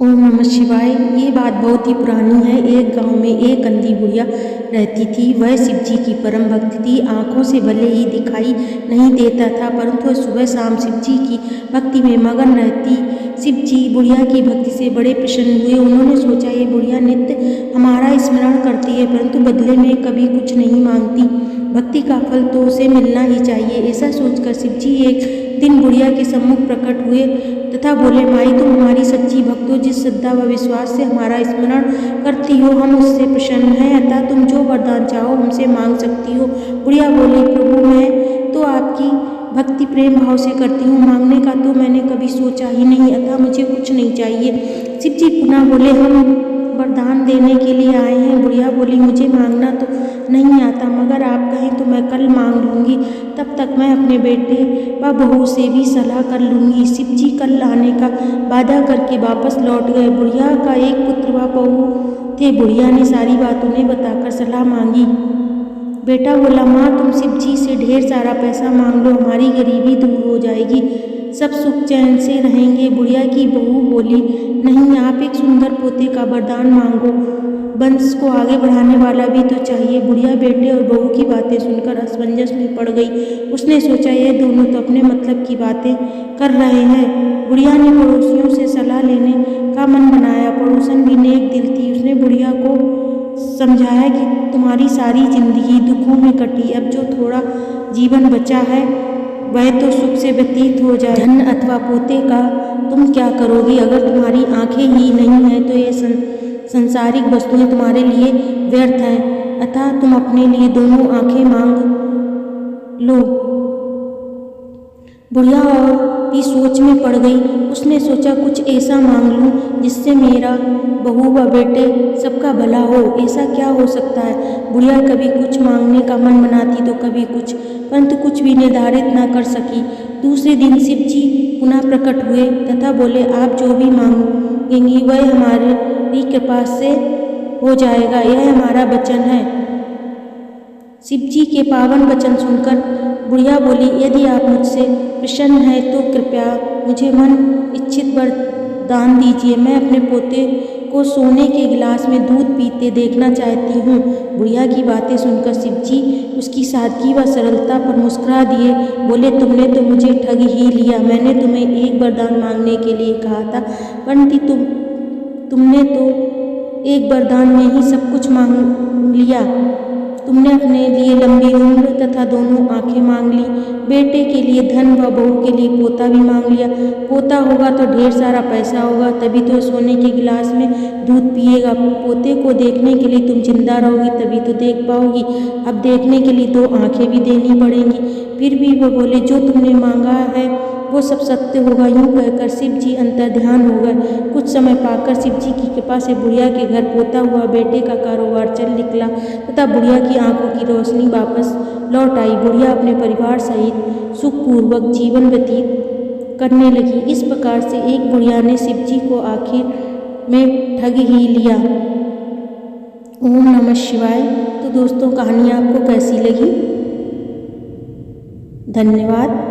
ओम नमः शिवाय। ये बात बहुत ही पुरानी है। एक गांव में एक अंधी बुढ़िया रहती थी। वह शिव जी की परम भक्त थी। आंखों से भले ही दिखाई नहीं देता था, परंतु वह सुबह शाम शिव जी की भक्ति में मगन रहती। शिव जी बुढ़िया की भक्ति से बड़े प्रसन्न हुए। उन्होंने सोचा, ये बुढ़िया नित्य हमारा स्मरण करती है, परंतु बदले में कभी कुछ नहीं मांगती। भक्ति का फल तो उसे मिलना ही चाहिए। ऐसा सोचकर शिव जी एक दिन बुढ़िया के सम्मुख प्रकट हुए तथा बोले, माई, तुम हमारी सच्ची भक्त हो। जिस श्रद्धा व विश्वास से हमारा स्मरण करती हो, हम उससे प्रसन्न हैं। अतः तुम जो वरदान चाहो हमसे मांग सकती हो। बुढ़िया बोली, प्रभु, मैं तो आपकी भक्ति प्रेम भाव से करती हूँ, मांगने का तो मैंने कभी सोचा ही नहीं, अतः मुझे कुछ नहीं चाहिए। शिव जी पुनः बोले, हम वरदान देने के लिए आए हैं। बुढ़िया बोली, मुझे मांगना तो नहीं आता, मगर आप कहें तो मैं कल मांग लूँगी। तब तक मैं अपने बेटे व बहू से भी सलाह कर लूँगी। शिव जी कल आने का वादा करके वापस लौट गए। बुढ़िया का एक पुत्र व बहू थे। बुढ़िया ने सारी बात उन्हें बताकर सलाह मांगी। बेटा बोला, माँ, तुम शिव जी से ढेर सारा पैसा मांग लो, हमारी गरीबी दूर हो जाएगी, सब सुख चैन से रहेंगे। बुढ़िया की बहू बोली, नहीं, आप एक सुंदर पोते का वरदान मांगो, वंश को आगे बढ़ाने वाला भी तो चाहिए। बुढ़िया बेटे और बहू की बातें सुनकर असमंजस में पड़ गई। उसने सोचा, ये दोनों तो अपने मतलब की बातें कर रहे हैं। बुढ़िया ने पड़ोसियों से सलाह लेने का मन बनाया। पड़ोसन भी नेक दिल थी। उसने बुढ़िया को समझाया कि तुम्हारी सारी जिंदगी दुखों में कटी, अब जो थोड़ा जीवन बचा है वह तो सुख से व्यतीत हो जाए। धन अथवा पोते का तुम क्या करोगी? अगर तुम्हारी आंखें ही नहीं हैं तो ये संसारिक वस्तुएं तुम्हारे लिए व्यर्थ हैं। अतः तुम अपने लिए दोनों आंखें मांग लो। बुढ़िया और भी सोच में पड़ गई। उसने सोचा, कुछ ऐसा मांग लूं जिससे मेरा बहू व बेटे सबका भला हो। ऐसा क्या हो सकता है? बुढ़िया कभी कुछ मांगने का मन बनाती तो कभी कुछ, परंतु कुछ भी निर्धारित न कर सकी। दूसरे दिन शिव जी पुनः प्रकट हुए तथा बोले, आप जो भी मांगेंगी वह हमारी कृपा से हो जाएगा, यह हमारा वचन है। शिव जी के पावन वचन सुनकर बुढ़िया बोली, यदि आप मुझसे प्रसन्न हैं तो कृपया मुझे मन इच्छित वरदान दीजिए। मैं अपने पोते को सोने के गिलास में दूध पीते देखना चाहती हूँ। बुढ़िया की बातें सुनकर शिव जी उसकी सादगी व सरलता पर मुस्कुरा दिए। बोले, तुमने तो मुझे ठग ही लिया। मैंने तुम्हें एक वरदान मांगने के लिए कहा था, परंतु तुमने तो एक वरदान में ही सब कुछ मांग लिया। तुमने अपने लिए लंबी उम्र तथा दोनों आंखें मांग ली, बेटे के लिए धन व बहू के लिए पोता भी मांग लिया। पोता होगा तो ढेर सारा पैसा होगा, तभी तो सोने के गिलास में दूध पिएगा। पोते को देखने के लिए तुम जिंदा रहोगी, तभी तो देख पाओगी। अब देखने के लिए दो आंखें भी देनी पड़ेंगी। फिर भी वो बोले, जो तुमने मांगा है वो सब सत्य होगा। यूँ कहकर शिव जी अंतर्ध्यान हो गए। कुछ समय पाकर शिव जी की कृपा से बुढ़िया के घर पोता हुआ बेटे का कारोबार चल निकला तथा बुढ़िया की आंखों की रोशनी वापस लौट आई। बुढ़िया अपने परिवार सहित सुखपूर्वक जीवन व्यतीत करने लगी। इस प्रकार से एक बुढ़िया ने शिव जी को आखिर में ठग ही लिया। ओम नमः शिवाय। तो दोस्तों, कहानी आपको कैसी लगी? धन्यवाद।